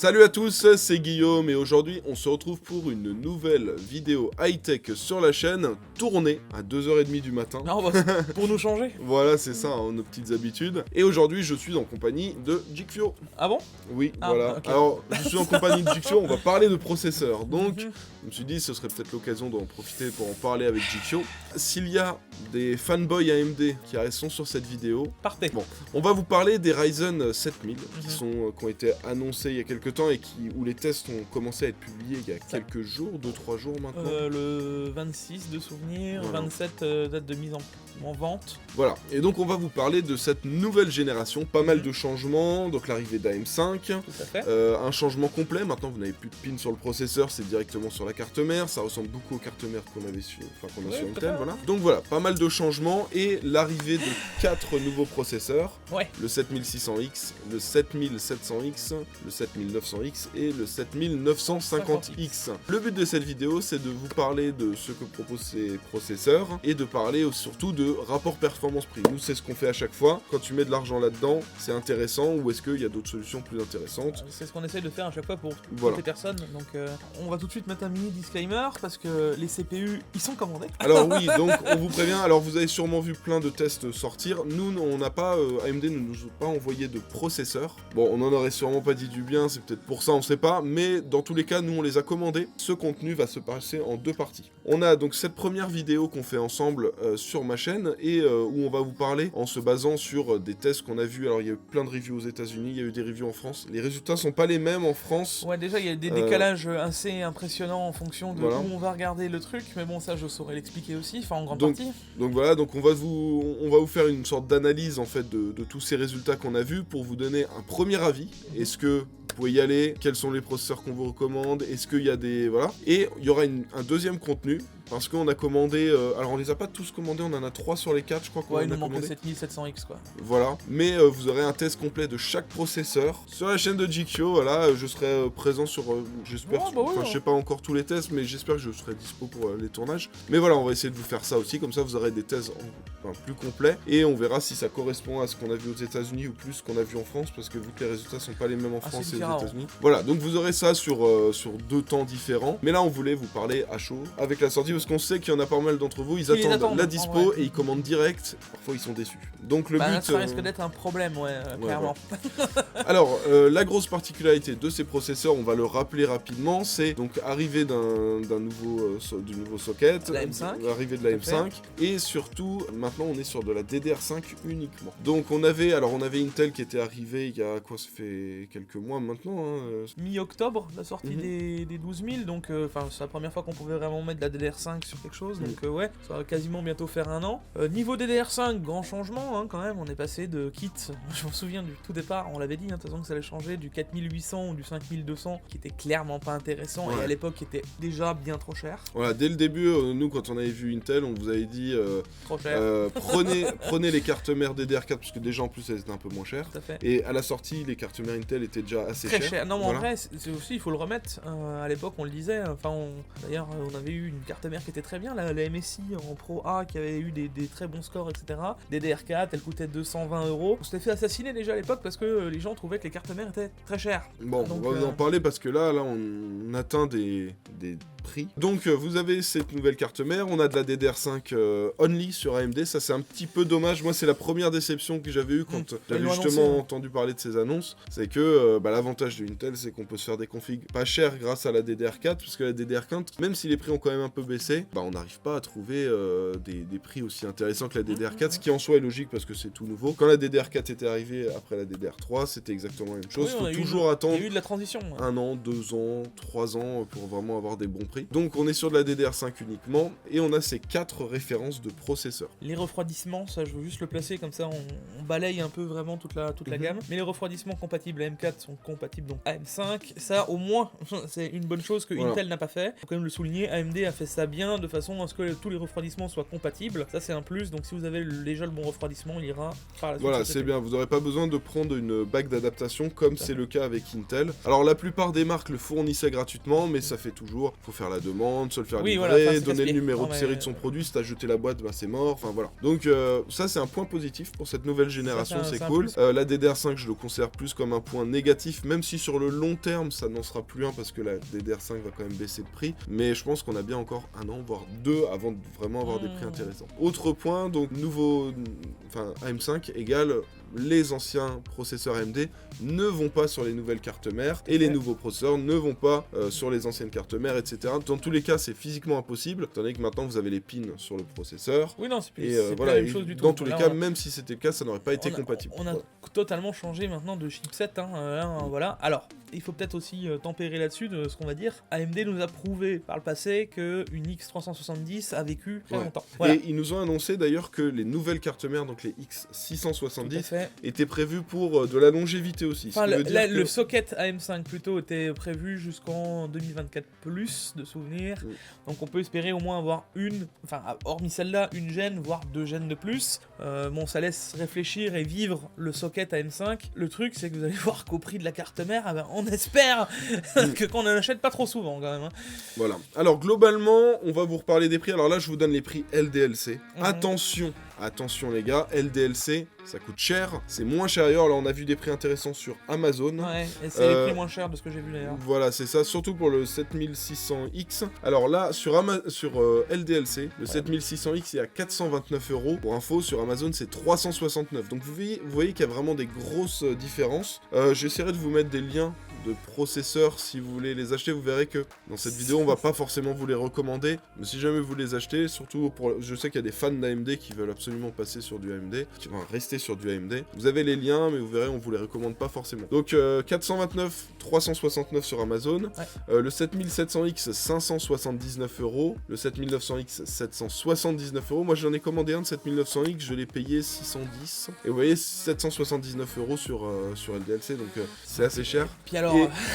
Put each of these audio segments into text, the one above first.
Salut à tous, c'est Guillaume et aujourd'hui on se retrouve pour une nouvelle vidéo high-tech sur la chaîne, tournée à 2h30 du matin. Non, bah, pour nous changer. Voilà, c'est ça, hein, nos petites habitudes. Et aujourd'hui je suis en compagnie de Jikfio. Ah bon? Oui, Ah, voilà. ok. Alors, je suis en compagnie de Jikfio, on va parler de processeurs. Donc, Mhm. je me suis dit ce serait peut-être l'occasion d'en profiter pour en parler avec Jikfio. S'il y a des fanboys AMD qui sont sur cette vidéo, Partez. bon, on va vous parler des Ryzen 7000 qui ont été annoncés il y a quelques temps et où les tests ont commencé à être publiés il y a quelques jours, 2-3 jours maintenant. Le 26 de souvenir, Voilà. 27 date de mise en vente. Voilà, et donc on va vous parler de cette nouvelle génération, pas mal de changements, donc l'arrivée d'AM5, Tout à fait. un changement complet, maintenant vous n'avez plus de pin sur le processeur, c'est directement sur la carte mère, ça ressemble beaucoup aux cartes mères qu'on avait sur Ouais, sur tout à Intel, fait. voilà. Donc voilà, pas mal de changements, et l'arrivée de 4 nouveaux processeurs, Ouais. le 7600X, le 7700X, le 7900X et le 7950X. Le but de cette vidéo, c'est de vous parler de ce que proposent ces processeurs, et de parler surtout de rapport performance-prix. Nous, c'est ce qu'on fait à chaque fois. Quand tu mets de l'argent là-dedans, c'est intéressant, ou est-ce qu'il y a d'autres solutions plus intéressantes? C'est ce qu'on essaie de faire à chaque fois pour Voilà. toutes les personnes. Donc on va tout de suite mettre un mini disclaimer parce que les CPU, ils sont commandés. Alors oui, donc on vous prévient, alors vous avez sûrement vu plein de tests sortir, nous on n'a pas, AMD ne nous a pas envoyé de processeur, bon on en aurait sûrement pas dit du bien, c'est peut-être pour ça, on sait pas, mais dans tous les cas nous on les a commandés, ce contenu va se passer en deux parties. On a donc cette première vidéo qu'on fait ensemble sur ma chaîne, et où on va vous parler en se basant sur des tests qu'on a vus, alors il y a eu plein de reviews aux États-Unis, il y a eu des reviews en France, les résultats sont pas les mêmes en France. Ouais, déjà il y a des décalages assez impressionnants en fonction de Voilà. où on va regarder le truc, mais bon ça je saurais l'expliquer aussi, enfin en grande Donc, partie. Donc voilà, donc on va vous faire une sorte d'analyse en fait de tous ces résultats qu'on a vus pour vous donner un premier avis. Est-ce que vous pouvez y aller? Quels sont les processeurs qu'on vous recommande? Est-ce qu'il y a des... Voilà. Et il y aura un deuxième contenu, parce qu'on a commandé... alors on les a pas tous commandés, on en a 3 sur les 4, je crois qu'on Ouais, en il a nous manque le commandé. 7700X quoi. Voilà, mais vous aurez un test complet de chaque processeur sur la chaîne de Jikfio. Voilà, je serai présent sur, j'espère, Ouais, bah oui, je sais pas encore tous les tests, mais j'espère que je serai dispo pour les tournages. Mais voilà, on va essayer de vous faire ça aussi, comme ça vous aurez des tests plus complets, et on verra si ça correspond à ce qu'on a vu aux États-Unis ou plus ce qu'on a vu en France, parce que vu que les résultats sont pas les mêmes en France c'est et aux différent. États-Unis. Voilà, donc vous aurez ça sur 2 temps différents, mais là on voulait vous parler à chaud avec la sortie, parce qu'on sait qu'il y en a pas mal d'entre vous, ils Qui les attendent attendent, la en dispo vrai. et ils commandent direct, parfois ils sont déçus. Donc le Bah, but... ça risque d'être un problème, clairement. Alors, la grosse particularité de ces processeurs, on va le rappeler rapidement, c'est donc arrivée du nouveau socket, La M5, l'arrivée de la M5, et surtout, maintenant on est sur de la DDR5 uniquement. Donc on avait Intel qui était arrivé il y a quoi, ça fait quelques mois maintenant, hein, Mi-octobre, la sortie des 12000, donc c'est la première fois qu'on pouvait vraiment mettre de la DDR5 sur quelque chose, donc ouais, ça va quasiment bientôt faire un an. Niveau DDR5, grand changement quand même, on est passé de kit, je me souviens du tout départ, on l'avait dit, de toute façon que ça allait changer, du 4800 ou du 5200, qui était clairement pas intéressant, Ouais. et à l'époque qui était déjà bien trop cher. Voilà, dès le début, nous quand on avait vu Intel, on vous avait dit Trop cher, prenez les cartes mères DDR4, parce que déjà en plus elles étaient un peu moins chères. tout à fait. Et à la sortie, les cartes mères Intel étaient déjà assez Très chères. cher. Non, mais Voilà. en vrai, c'est aussi, il faut le remettre. À l'époque, on le disait. D'ailleurs, on avait eu une carte mère qui était très bien, la MSI en Pro A, qui avait eu des très bons scores, etc. DDR4, elle coûtait 220 €. On s'était fait assassiner déjà à l'époque parce que les gens trouvaient que les cartes mères étaient très chères. Bon, Donc, on va vous en parler parce que là on atteint des prix. Donc vous avez cette nouvelle carte mère, on a de la DDR5 only sur AMD, ça c'est un petit peu dommage. Moi c'est la première déception que j'avais eue quand j'avais ils l'ont justement annoncé, entendu parler de ces annonces, c'est que l'avantage de Intel c'est qu'on peut se faire des configs pas chers grâce à la DDR4, parce que la DDR4, même si les prix ont quand même un peu baissé, on n'arrive pas à trouver des prix aussi intéressants que la DDR4, ce qui en soi est logique parce que c'est tout nouveau. Quand la DDR4 était arrivée après la DDR3, c'était exactement la même chose, Oui, faut toujours attendre il y a eu de la transition. 1 an, 2 ans, 3 ans pour vraiment avoir des bons prix. Donc on est sur de la DDR5 uniquement, et on a ces 4 références de processeurs. Les refroidissements, ça je veux juste le placer comme ça on balaye un peu vraiment toute la gamme. Mais les refroidissements compatibles à M4 sont compatibles donc à M5. Ça au moins c'est une bonne chose que Voilà. Intel n'a pas fait. Faut quand même le souligner, AMD a fait ça bien de façon à ce que tous les refroidissements soient compatibles. Ça c'est un plus, donc si vous avez déjà le bon refroidissement, il ira par la suite. Voilà, c'est bien, vous n'aurez pas besoin de prendre une bague d'adaptation comme c'est le cas avec Intel. Alors la plupart des marques le fournissaient gratuitement, mais ça fait toujours, faut faire la demande, se le faire livrer, donner le numéro de série de son produit, si t'as jeté la boîte, bah c'est mort, enfin voilà. Donc ça c'est un point positif pour cette nouvelle génération, c'est cool. La DDR5 je le considère plus comme un point négatif, même si sur le long terme ça n'en sera plus un parce que la DDR5 va quand même baisser de prix, mais je pense qu'on a bien encore un an, voire deux avant de vraiment avoir des prix intéressants. Autre point, donc AM5 égale les anciens processeurs AMD ne vont pas sur les nouvelles cartes mères et les nouveaux processeurs ne vont pas sur les anciennes cartes mères, etc. Dans tous les cas, c'est physiquement impossible, étant donné que maintenant vous avez les pins sur le processeur. Oui, non, c'est plus, voilà, la même chose du tout. Dans tous les cas, même si c'était le cas, ça n'aurait pas été compatible. On a totalement changé maintenant de chipset. Voilà. Alors, il faut peut-être aussi tempérer là-dessus de ce qu'on va dire. AMD nous a prouvé par le passé qu'une X370 a vécu très longtemps. Voilà. Et ils nous ont annoncé d'ailleurs que les nouvelles cartes mères, donc les X670, étaient prévues pour de la longévité aussi. Enfin, le socket AM5 plutôt était prévu jusqu'en 2024 plus de souvenirs. Donc on peut espérer au moins avoir hormis celle-là, une gêne, voire 2 gènes de plus. Bon, ça laisse réfléchir et vivre le socket AM5. Le truc, c'est que vous allez voir qu'au prix de la carte mère, on espère qu'on n'en achète pas trop souvent quand même. Voilà. Alors globalement, on va vous reparler des prix. Alors là, je vous donne les prix LDLC. Attention les gars, LDLC, ça coûte cher, c'est moins cher ailleurs. Là, on a vu des prix intéressants sur Amazon. Ouais, et c'est les prix moins chers de ce que j'ai vu d'ailleurs. Voilà, c'est ça, surtout pour le 7600X. Alors là, sur LDLC, le 7600X est à 429 €. Pour info, sur Amazon, c'est 369. Donc vous voyez qu'il y a vraiment des grosses différences. J'essaierai de vous mettre des liens de processeurs si vous voulez les acheter. Vous verrez que dans cette vidéo on va pas forcément vous les recommander, mais si jamais vous les achetez, surtout je sais qu'il y a des fans d'AMD qui veulent absolument passer sur du AMD, qui vont rester sur du AMD, vous avez les liens mais vous verrez on vous les recommande pas forcément. Donc 429, 369 sur Amazon, le 7700X 579 €, le 7900X 779 €. Moi j'en ai commandé un de 7900X, je l'ai payé 610 et vous voyez 779 € sur LDLC, donc c'est assez cher. Puis alors,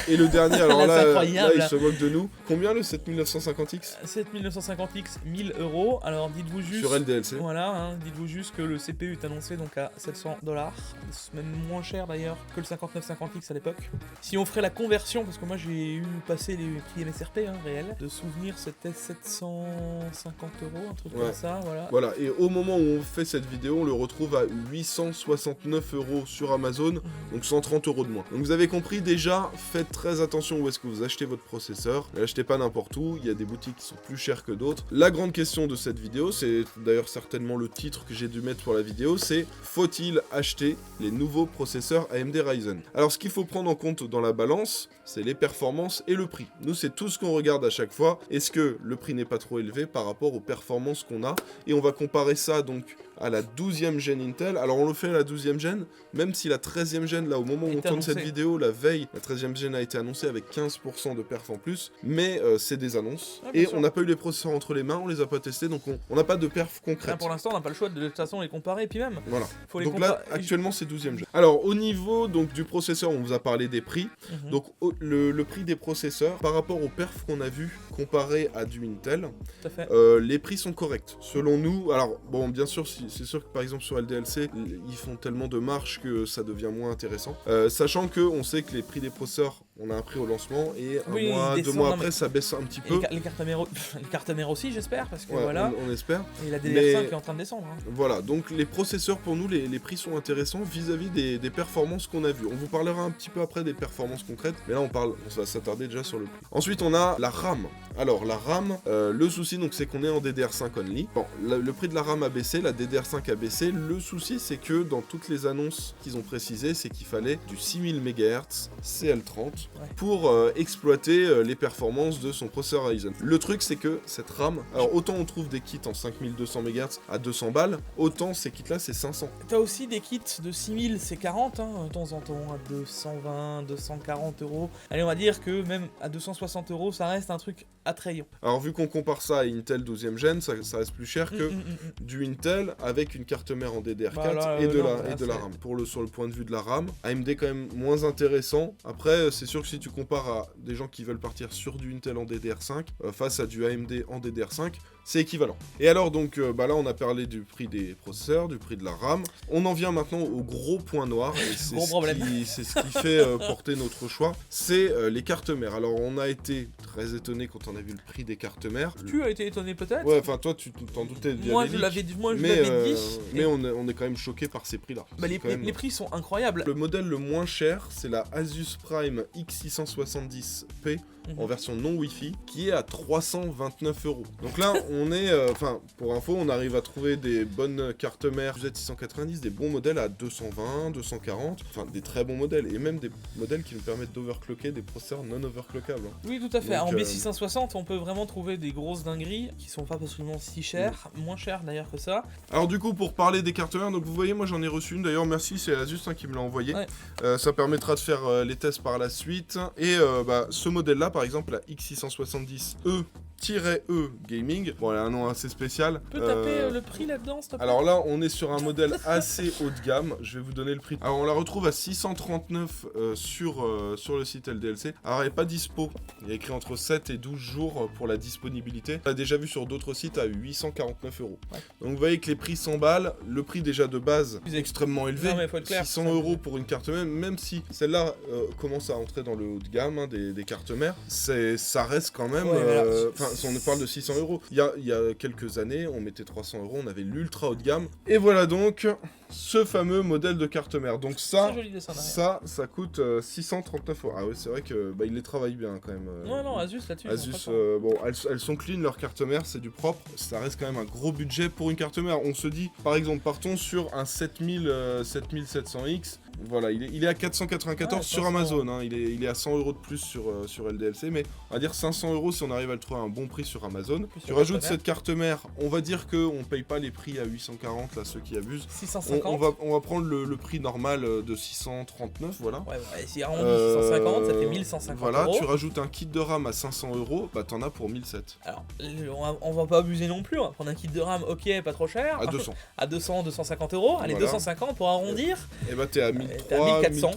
et le dernier, alors là, il se moque de nous. Combien le 7950X 7950X, 1000 €. Alors dites-vous juste. Sur LDLC. Voilà, dites-vous juste que le CPU est annoncé donc à $700. C'est même moins cher d'ailleurs que le 5950X à l'époque. Si on ferait la conversion, parce que moi j'ai eu passé les prix MSRP réels, de souvenir c'était 750 €, un truc comme ça, voilà. Voilà, et au moment où on fait cette vidéo, on le retrouve à 869 € sur Amazon, donc 130 € de moins. Donc vous avez compris, déjà, faites très attention où est-ce que vous achetez votre processeur. Ne l'achetez pas n'importe où, il y a des boutiques qui sont plus chères que d'autres. La grande question de cette vidéo, c'est d'ailleurs certainement le titre que j'ai dû mettre pour la vidéo, c'est faut-il acheter les nouveaux processeurs AMD Ryzen? Alors ce qu'il faut prendre en compte dans la balance, c'est les performances et le prix. Nous, c'est tout ce qu'on regarde à chaque fois. Est-ce que le prix n'est pas trop élevé par rapport aux performances qu'on a? Et on va comparer ça donc à la 12e gêne Intel. Alors on le fait à la 12e gêne, même si la 13e gêne, là au moment où on tourne cette vidéo, la veille, la 13e gêne a été annoncée avec 15% de perf en plus, mais c'est des annonces, et on n'a pas eu les processeurs entre les mains, on les a pas testés, donc on n'a pas de perf concrète. Là, pour l'instant on n'a pas le choix de toute façon les comparer, et puis même, voilà. Donc là, actuellement c'est 12e gêne. Alors au niveau donc, du processeur, on vous a parlé des prix, donc le prix des processeurs, par rapport aux perfs qu'on a vu comparé à du Intel, les prix sont corrects, selon nous. Alors bon, bien sûr, c'est sûr que par exemple sur LDLC, ils font tellement de marge que ça devient moins intéressant. Sachant que on sait que les prix des processeurs, on a un prix au lancement et un mois, 2 mois après, ça baisse un petit peu. Les cartes mères aussi, j'espère, parce que voilà. On espère. Et la DDR5 est en train de descendre. Voilà, donc les processeurs pour nous, les prix sont intéressants vis-à-vis des performances qu'on a vues. On vous parlera un petit peu après des performances concrètes, mais là on va s'attarder déjà sur le prix. Ensuite, on a la RAM. Alors la RAM, le souci donc c'est qu'on est en DDR5 only. Bon, le prix de la RAM a baissé, la DDR5 a baissé. Le souci c'est que dans toutes les annonces qu'ils ont précisées, c'est qu'il fallait du 6000 MHz CL30 pour exploiter les performances de son processeur Ryzen. Le truc c'est que cette RAM, alors autant on trouve des kits en 5200 MHz à 200 balles, autant ces kits là c'est 500. T'as aussi des kits de 6000, c'est 40 de temps en temps, à 220, 240 €. Allez, on va dire que même à 260 €, ça reste un truc attrayant. Alors vu qu'on compare ça à Intel 12e gen, ça reste plus cher que du Intel avec une carte mère en DDR4 et de la RAM. Sur le point de vue de la RAM, AMD quand même moins intéressant. Après c'est sûr sûr que si tu compares à des gens qui veulent partir sur du Intel en DDR5 face à du AMD en DDR5, c'est équivalent. Et alors donc là on a parlé du prix des processeurs, du prix de la RAM. On en vient maintenant au gros point noir, et c'est ce qui fait porter notre choix, c'est les cartes mères. Alors on a été très étonné quand on a vu le prix des cartes mères. Tu as été étonné peut-être? Ouais, enfin toi tu t'en doutais via Moi les je leaks, l'avais dit. Mais on est quand même choqué par ces prix-là. Bah, les prix sont incroyables. Le modèle le moins cher, c'est la Asus Prime X670P en version non Wi-Fi, qui est à 329 €. Donc là, on est, pour info, on arrive à trouver des bonnes cartes mères Z690, des bons modèles à 220, 240, enfin des très bons modèles, et même des modèles qui nous permettent d'overclocker des processeurs non overclockables. Oui, tout à fait. Donc, en B660, on peut vraiment trouver des grosses dingueries qui sont pas absolument si chères, moins chères d'ailleurs que ça. Alors du coup, pour parler des cartes mères, donc vous voyez, moi j'en ai reçu une, d'ailleurs merci, c'est Asus qui me l'a envoyé. Ouais. Ça permettra de faire les tests par la suite. Et ce modèle-là, par exemple, la X670E Gaming. Bon, elle a un nom assez spécial. Tu peux taper le prix là-dedans, s'il te plaît? Alors là, on est sur un modèle assez haut de gamme. Je vais vous donner le prix. Alors, on la retrouve à 639 sur le site LDLC. Alors, elle n'est pas dispo. Il y a écrit entre 7 et 12 jours pour la disponibilité. On l'a déjà vu sur d'autres sites à 849 €. Ouais. Donc, vous voyez que les prix s'emballent. Le prix déjà de base est extrêmement élevé. Non, mais faut être clair, 600 € pour une carte mère, même si celle-là commence à entrer dans le haut de gamme des cartes mères. Ça reste quand même... on parle de 600 €. Il y a quelques années, on mettait 300 €, on avait l'ultra haut de gamme. Et voilà donc ce fameux modèle de carte mère. Donc ça coûte 639 €. Ah ouais, c'est vrai que il les travaille bien quand même. Non, Asus là-dessus. Asus, elles sont clean leurs cartes mères, c'est du propre. Ça reste quand même un gros budget pour une carte mère. On se dit, par exemple, partons sur un 7700X. Voilà, il est à 494 sur Amazon, hein. Il est à 100 € de plus sur LDLC, mais on va dire 500 € si on arrive à le trouver à un bon prix sur Amazon. Tu rajoutes cette carte mère, on va dire qu'on paye pas les prix à 840, là, ceux qui abusent. 650. On va prendre le prix normal de 639, voilà. Ouais, si on dit 650, ça fait 1150 Voilà, €. tu rajoutes un kit de RAM à 500 €, t'en as pour 1700. Alors, on va pas abuser non plus, on va prendre un kit de RAM, ok, pas trop cher. À 200. À 200, 250 €. Allez, voilà. 250 pour arrondir. Et t'es à 1400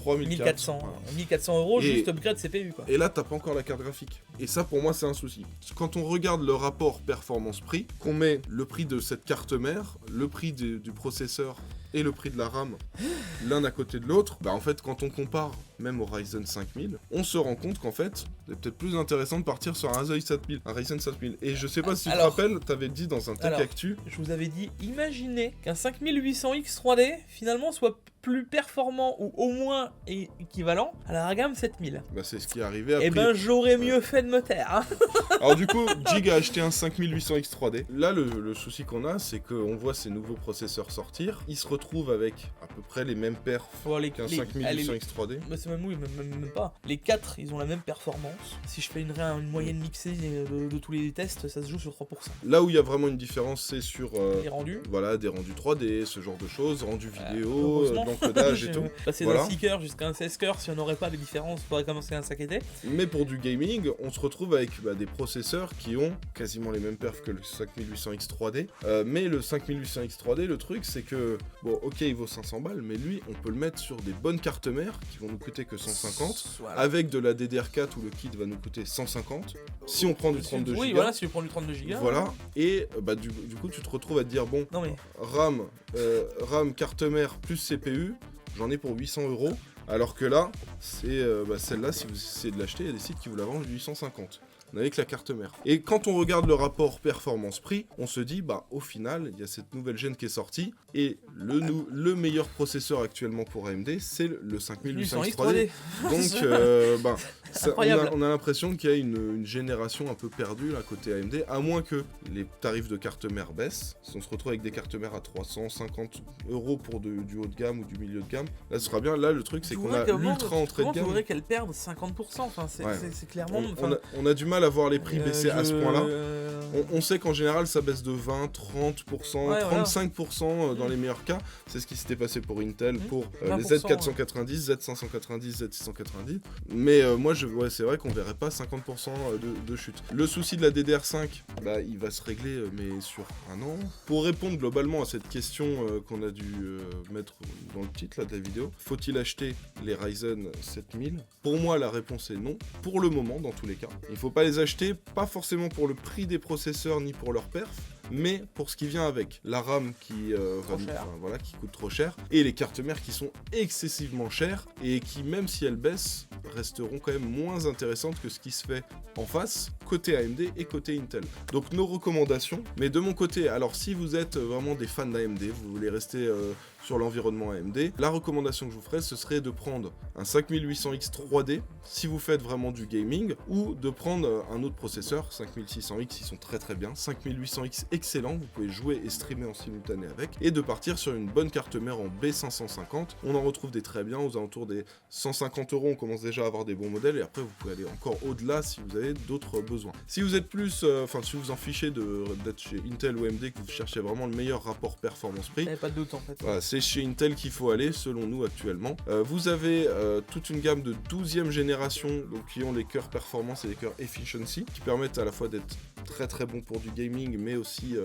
€, juste upgrade CPU, quoi. Et là t'as pas encore la carte graphique. Et ça pour moi c'est un souci. Quand on regarde le rapport performance-prix, qu'on met le prix de cette carte mère, le prix du processeur et le prix de la RAM l'un à côté de l'autre, en fait quand on compare même au Ryzen 5000, on se rend compte qu'en fait c'est peut-être plus intéressant de partir sur un Ryzen 7000. Et je sais pas si tu te rappelles, t'avais dit dans un Tech Actu, je vous avais dit, imaginez qu'un 5800X 3D finalement soit plus performant ou au moins équivalent à la gamme 7000. C'est ce qui est arrivé après. Et j'aurais mieux fait de me taire. Hein. Alors du coup, Jig a acheté un 5800X 3D. Là, le souci qu'on a, c'est qu'on voit ces nouveaux processeurs sortir. Ils se retrouvent avec à peu près les mêmes perfs qu'un 5800X 3D. Même pas. Les 4, ils ont la même performance. Si je fais une moyenne mixée de tous les tests, ça se joue sur 3%. Là où il y a vraiment une différence, c'est sur les rendus. Voilà, des rendus 3D, ce genre de choses, rendus vidéo, l'encodage et tout. Passer d'un 6 coeurs jusqu'à un 16 coeurs, si on n'aurait pas de différence, on pourrait commencer à s'inquiéter. Mais pour du gaming, on se retrouve avec des processeurs qui ont quasiment les mêmes perfs que le 5800X 3D. Mais le 5800X 3D, le truc, c'est que, ok, il vaut 500 balles, mais lui, on peut le mettre sur des bonnes cartes mères qui vont nous coûter que 150, voilà. Avec de la DDR4 où le kit va nous coûter 150. Si on prend du 32 Go. Oui, voilà, si tu prends du 32 Go. Voilà, et du coup, tu te retrouves à te dire, RAM, carte mère plus CPU, j'en ai pour 800 €. Alors que là, c'est celle-là, si vous essayez de l'acheter, il y a des sites qui vous la vendent 850. Avec la carte mère. Et quand on regarde le rapport performance-prix, on se dit, au final, il y a cette nouvelle gène qui est sortie, et le meilleur processeur actuellement pour AMD, c'est le 5800X 3D. Donc, on a l'impression qu'il y a une génération un peu perdue là, côté AMD, à moins que les tarifs de carte mère baissent. Si on se retrouve avec des cartes mères à 350 € pour du haut de gamme ou du milieu de gamme, là ce sera bien. Là, le truc, c'est qu'on a l'ultra entrée de gamme. Je voudrais qu'elle perde 50%. Enfin, c'est clairement... On a du mal mal à voir les prix baisser à ce point-là. On sait qu'en général ça baisse de 20, 30%, 35% dans les meilleurs cas. C'est ce qui s'était passé pour Intel, pour les Z490, Z590, Z690. Mais moi c'est vrai qu'on verrait pas 50% de chute. Le souci de la DDR5, bah, il va se régler mais sur un an. Pour répondre globalement à cette question qu'on a dû mettre dans le titre là, de la vidéo, faut-il acheter les Ryzen 7000 ? Pour moi la réponse est non, pour le moment dans tous les cas. Il faut pas les acheter, pas forcément pour le prix des processeurs ni pour leur perf, mais pour ce qui vient avec. La RAM qui coûte trop cher, et les cartes mères qui sont excessivement chères, et qui, même si elles baissent, resteront quand même moins intéressantes que ce qui se fait en face, côté AMD et côté Intel. Donc nos recommandations, mais de mon côté, alors si vous êtes vraiment des fans d'AMD, vous voulez rester sur l'environnement AMD, la recommandation que je vous ferais, ce serait de prendre un 5800X 3D, si vous faites vraiment du gaming, ou de prendre un autre processeur, 5600X, ils sont très très bien, 5800X excellent, vous pouvez jouer et streamer en simultané avec, et de partir sur une bonne carte mère en B550. On en retrouve des très bien, aux alentours des 150 €, on commence déjà à avoir des bons modèles, et après vous pouvez aller encore au-delà si vous avez d'autres besoins. Si vous êtes plus, si vous en fichez d'être chez Intel ou AMD, que vous cherchez vraiment le meilleur rapport performance-prix, il n'y a pas de doute en fait. Voilà, c'est chez Intel qu'il faut aller, selon nous actuellement. Vous avez toute une gamme de 12e génération, donc qui ont les cœurs performance et les cœurs efficiency, qui permettent à la fois d'être très très bons pour du gaming, mais aussi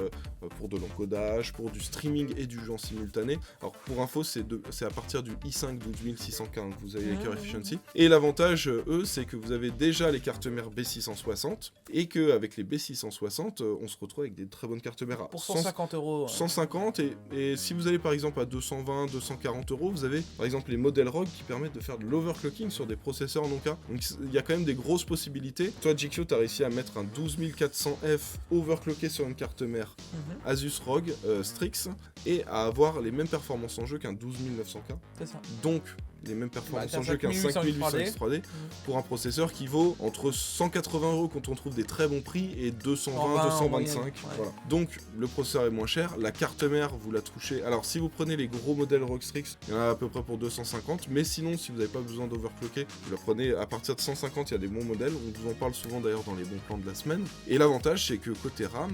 pour de l'encodage, pour du streaming et du jeu en simultané. Alors pour info, c'est à partir du i5 12600K que vous avez les cœurs efficiency. Et l'avantage, c'est que vous avez déjà les cartes mères B660, et qu'avec les B660, on se retrouve avec des très bonnes cartes mères à pour 150 €. 150, et si vous allez par exemple à 220, 240 €, vous avez par exemple les modèles ROG qui permettent de faire de l'overclocking sur des processeurs non K. Donc il y a quand même des grosses possibilités. Toi, GQ, tu as réussi à mettre un 12400F overclocké sur une carte mère Asus ROG Strix, et à avoir les mêmes performances en jeu qu'un 12900K. C'est ça. Donc les mêmes performances en jeu qu'un 5800X 3D pour un processeur qui vaut entre 180 € quand on trouve des très bons prix et 220, 225. Voilà. Donc le processeur est moins cher, la carte mère vous la touchez. Alors si vous prenez les gros modèles ROG Strix, il y en a à peu près pour 250, mais sinon si vous n'avez pas besoin d'overclocker, vous la prenez à partir de 150, il y a des bons modèles, on vous en parle souvent d'ailleurs dans les bons plans de la semaine. Et l'avantage c'est que côté RAM,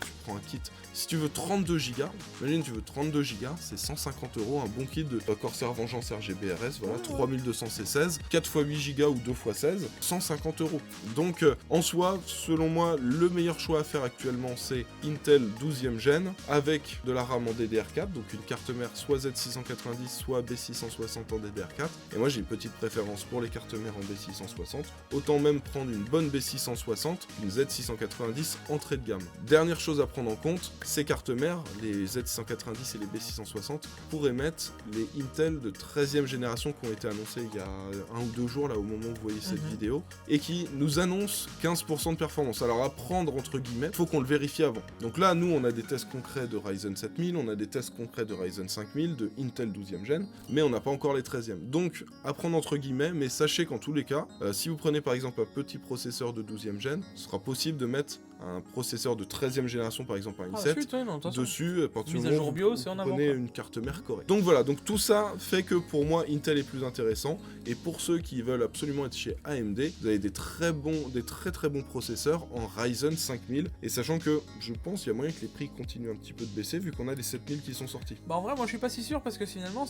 tu prends un kit, si tu veux 32 Go, imagine tu veux 32 Go, c'est 150 €, un bon kit de Corsair Vengeance RGB-RS, voilà, 3200 C16, 4x8 Go ou 2x16, 150 €. Donc en soi, selon moi, le meilleur choix à faire actuellement, c'est Intel 12e gen, avec de la RAM en DDR4, donc une carte mère soit Z690, soit B660 en DDR4. Et moi j'ai une petite préférence pour les cartes mères en B660, autant même prendre une bonne B660, une Z690 entrée de gamme. Dernière chose à prendre en compte, ces cartes mères, les Z690 et les B660, pourraient mettre les Intel de 13e génération qui ont été annoncés il y a 1 ou 2 jours, là au moment où vous voyez cette vidéo, et qui nous annoncent 15% de performance. Alors à prendre entre guillemets, il faut qu'on le vérifie avant. Donc là, nous on a des tests concrets de Ryzen 7000, on a des tests concrets de Ryzen 5000, de Intel 12e gen, mais on n'a pas encore les 13e. Donc à prendre entre guillemets, mais sachez qu'en tous les cas, si vous prenez par exemple un petit processeur de 12e gen, ce sera possible de mettre un processeur de 13e génération, par exemple un i7, dessus, mise à jour BIOS, vous prenez une carte mère correcte. Donc voilà, donc tout ça fait que pour moi, Intel est plus intéressant, et pour ceux qui veulent absolument être chez AMD, vous avez des très très bons processeurs en Ryzen 5000, et sachant que je pense qu'il y a moyen que les prix continuent un petit peu de baisser, vu qu'on a les 7000 qui sont sortis. Bah en vrai, moi je suis pas si sûr, parce que finalement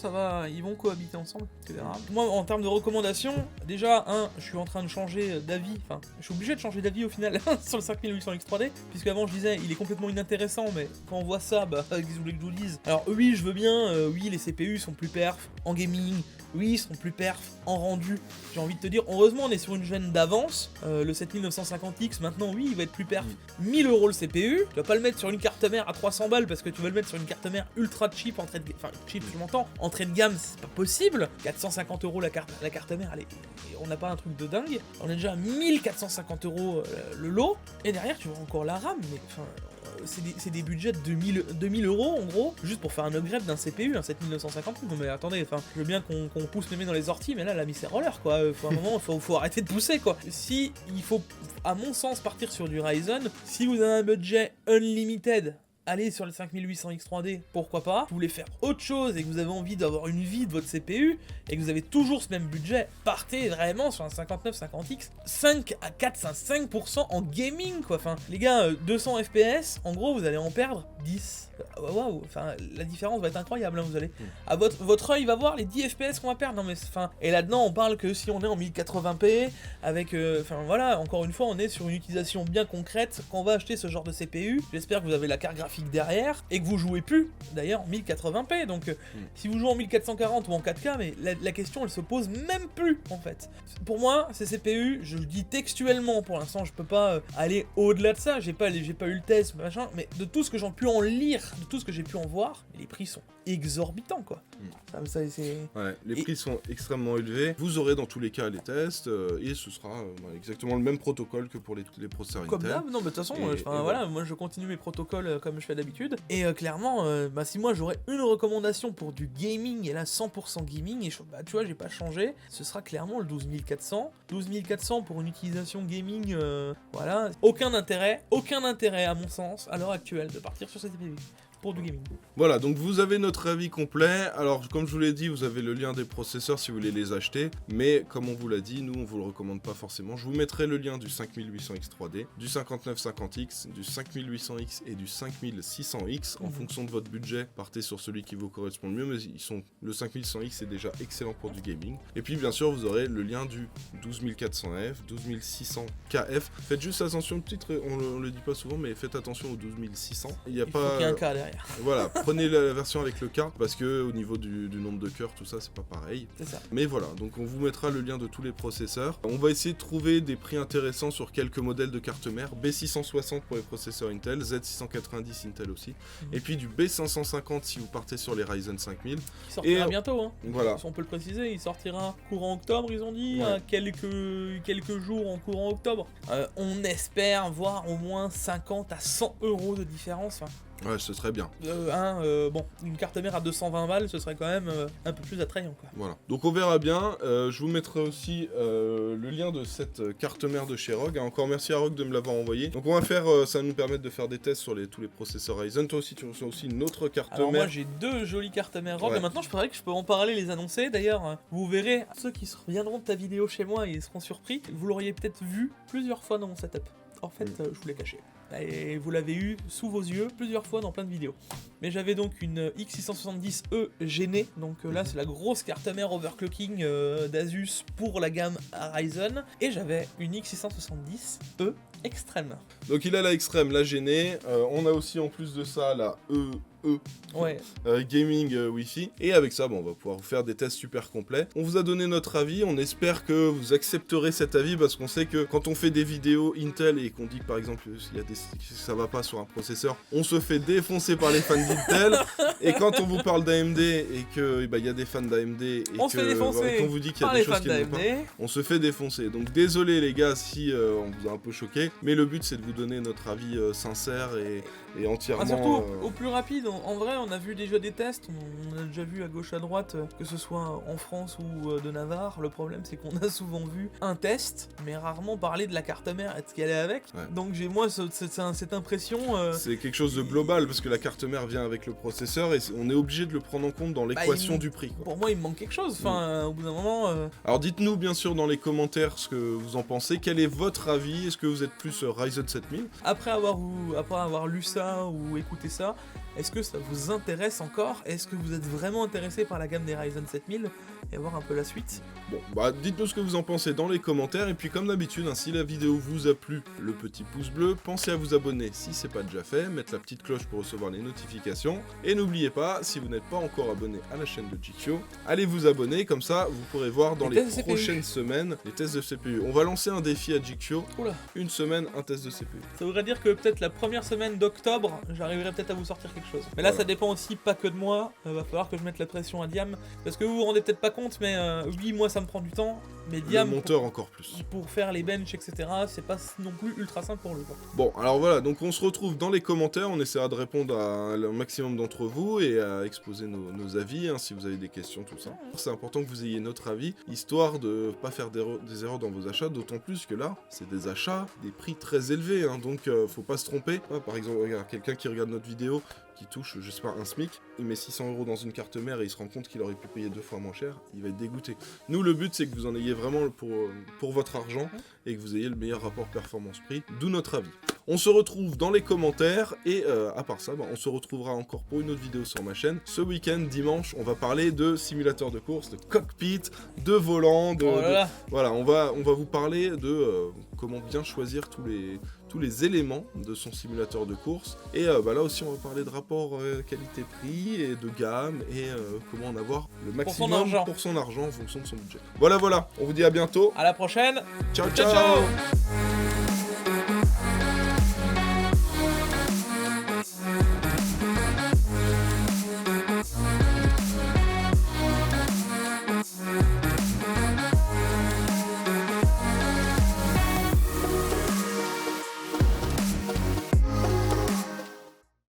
ils vont cohabiter ensemble, etc. Moi, en termes de recommandations, déjà, je suis en train de changer d'avis, enfin, je suis obligé de changer d'avis au final sur le 5800X 3D, puisque avant je disais il est complètement inintéressant, mais quand on voit ça, qu'est-ce que vous voulez que je vous dise? Alors oui, je veux bien, oui, les CPU sont plus perf en gaming, oui, ils seront plus perf en rendu. J'ai envie de te dire, heureusement on est sur une gêne d'avance. Le 7950X maintenant, oui, il va être plus perf. 1000 € le CPU, tu vas pas le mettre sur une carte mère à 300 balles parce que tu vas le mettre sur une carte mère ultra cheap, cheap je m'entends, entrée de gamme, c'est pas possible. 450 € la carte mère, allez, on n'a pas un truc de dingue. On est déjà à 1450 € le lot, et derrière tu vois encore la RAM, mais enfin... C'est des budgets de 2000 € en gros, juste pour faire un upgrade d'un CPU, un 7950. Non mais attendez, enfin, je veux bien qu'on pousse les mains dans les orties, mais là la mise c'est roller quoi. Faut un moment, faut arrêter de pousser quoi. Si il faut, à mon sens, partir sur du Ryzen, si vous avez un budget unlimited, allez sur le 5800X 3D, pourquoi pas. Si vous voulez faire autre chose et que vous avez envie d'avoir une vie de votre CPU et que vous avez toujours ce même budget, partez vraiment sur un 5950X, 5 à 5% en gaming quoi. Enfin, les gars, 200 FPS, en gros, vous allez en perdre 10. Waouh, enfin, la différence va être incroyable, hein, vous allez. À votre œil va voir les 10 FPS qu'on va perdre. Non mais, enfin, et là-dedans, on parle que si on est en 1080p, avec, enfin voilà, encore une fois, on est sur une utilisation bien concrète quand on va acheter ce genre de CPU. J'espère que vous avez la carte graphique derrière et que vous jouez plus, d'ailleurs, en 1080p. Donc, si vous jouez en 1440 ou en 4K, mais la question, elle se pose même plus, en fait. Pour moi, ces CPU, je le dis textuellement, pour l'instant, je peux pas aller au-delà de ça. J'ai pas eu le test, machin, mais de tout ce que j'ai pu en lire, de tout ce que j'ai pu en voir, les prix sont exorbitants, quoi. Ouais, les prix sont extrêmement élevés. Vous aurez dans tous les cas les tests et ce sera exactement le même protocole que pour les processeurs comme Intel. d'hab, non mais de toute façon, voilà, moi je continue mes protocoles comme je fais d'habitude. Et clairement, si moi j'aurais une recommandation pour du gaming, et là 100% gaming, et tu vois, j'ai pas changé, ce sera clairement le 12400. 12400 pour une utilisation gaming, voilà, aucun intérêt à mon sens, à l'heure actuelle, de partir sur cette CPU. Pour du gaming. Voilà, donc vous avez notre avis complet. Alors, comme je vous l'ai dit, vous avez le lien des processeurs si vous voulez les acheter. Mais comme on vous l'a dit, nous, on vous le recommande pas forcément. Je vous mettrai le lien du 5800X 3D, du 5950X, du 5800X et du 5600X. En fonction de votre budget, partez sur celui qui vous correspond le mieux. Mais le 5100X est déjà excellent pour du gaming. Et puis, bien sûr, vous aurez le lien du 12400F, 12600KF. Faites juste attention, on le dit pas souvent, mais faites attention au 12600. Il faut qu'il y ait un cas derrière. Voilà, prenez la version avec le K parce que au niveau du nombre de cœurs, tout ça, c'est pas pareil. C'est ça. Mais voilà, donc on vous mettra le lien de tous les processeurs. On va essayer de trouver des prix intéressants sur quelques modèles de carte mère. B660 pour les processeurs Intel, Z690 Intel aussi. Et puis du B550 si vous partez sur les Ryzen 5000. Il sortira bientôt, hein. Voilà. On peut le préciser, il sortira courant octobre, ils ont dit, ouais. quelques jours en courant octobre. On espère voir au moins 50 à 100 euros de différence. Hein. Ouais, ce serait bien. Bon, une carte mère à 220 balles, ce serait quand même un peu plus attrayant, quoi. Voilà. Donc on verra bien. Je vous mettrai aussi le lien de cette carte mère de chez Rogue. Encore merci à Rogue de me l'avoir envoyé. Donc on va faire, ça va nous permettre de faire des tests sur tous les processeurs Ryzen. Toi aussi, tu reçois aussi une autre carte Alors mère. moi j'ai 2 jolies cartes mère Rogue. Ouais. Et maintenant je peux en parler, les annoncer. D'ailleurs, vous verrez, ceux qui reviendront de ta vidéo chez moi, ils seront surpris. Vous l'auriez peut-être vu plusieurs fois dans mon setup. En fait, je vous l'ai caché. Et vous l'avez eu sous vos yeux plusieurs fois dans plein de vidéos. Mais j'avais donc une X670E Gene, donc là c'est la grosse carte mère overclocking d'Asus pour la gamme Ryzen, et j'avais une X670E Extreme. Donc il a la Extreme, la Gene, on a aussi en plus de ça la ouais. Gaming Wi-Fi, et avec ça on va pouvoir vous faire des tests super complets. On vous a donné notre avis, on espère que vous accepterez cet avis parce qu'on sait que quand on fait des vidéos Intel et qu'on dit que par exemple ça va pas sur un processeur, on se fait défoncer par les fans d'Intel, et quand on vous parle d'AMD et que y a des fans d'AMD et qu'on vous dit qu'il y a des choses qui ne vont pas, on se fait défoncer. Donc désolé les gars si on vous a un peu choqué, mais le but c'est de vous donner notre avis sincère et entièrement... surtout au plus rapide, en vrai on a vu déjà des tests, on a déjà vu à gauche à droite, que ce soit en France ou de Navarre. Le problème c'est qu'on a souvent vu un test, mais rarement parler de la carte mère et de ce qu'elle est avec. Ouais. Donc j'ai moi cette impression... c'est quelque chose de global parce que la carte mère vient avec le processeur et on est obligé de le prendre en compte dans l'équation du prix, quoi. Pour moi il me manque quelque chose, enfin au bout d'un moment... Alors dites-nous bien sûr dans les commentaires ce que vous en pensez, quel est votre avis, est-ce que vous êtes plus Ryzen 7000 ? Après avoir lu ça ou écouté ça, est-ce que ça vous intéresse encore ? Est-ce que vous êtes vraiment intéressé par la gamme des Ryzen 7000 et voir un peu la suite ? Bon, bah dites-nous ce que vous en pensez dans les commentaires, et puis comme d'habitude, si la vidéo vous a plu, le petit pouce bleu, pensez à vous abonner si c'est pas déjà fait, mettre la petite cloche pour recevoir les notifications, et n'oubliez pas, si vous n'êtes pas encore abonné à la chaîne de Jikyo, allez vous abonner, comme ça vous pourrez voir dans les prochaines semaines les tests de CPU. On va lancer un défi à Jikyo, une semaine, un test de CPU. Ça voudrait dire que peut-être la première semaine d'octobre, j'arriverai peut-être à vous sortir quelque chose. Mais là ça dépend aussi pas que de moi, va falloir que je mette la pression à Diam, parce que vous vous rendez peut-être pas compte, compte, mais oui, moi ça me prend du temps. Mais Le Diam, monteur encore plus. pour faire les benches, etc., c'est pas non plus ultra simple pour lui. Quoi. Bon, alors voilà, donc on se retrouve dans les commentaires, on essaiera de répondre à un maximum d'entre vous et à exposer nos avis, hein, si vous avez des questions, tout ça. C'est important que vous ayez notre avis, histoire de pas faire des erreurs dans vos achats, d'autant plus que là, c'est des achats, des prix très élevés, hein, donc faut pas se tromper. Ah, par exemple, regarde, quelqu'un qui regarde notre vidéo, qui touche, je sais pas, un SMIC, il met 600 € dans une carte mère et il se rend compte qu'il aurait pu payer 2 fois moins cher, il va être dégoûté. Nous, le but, c'est que vous en ayez vraiment pour votre argent et que vous ayez le meilleur rapport performance-prix, d'où notre avis. On se retrouve dans les commentaires et à part ça, on se retrouvera encore pour une autre vidéo sur ma chaîne. Ce week-end, dimanche, on va parler de simulateur de course, de cockpit, de volant, voilà, on va vous parler de comment bien choisir tous les éléments de son simulateur de course. Et là aussi, on va parler de rapport qualité-prix et de gamme et comment en avoir le maximum pour son argent en fonction de son budget. Voilà, on vous dit à bientôt. À la prochaine. Ciao. Ciao.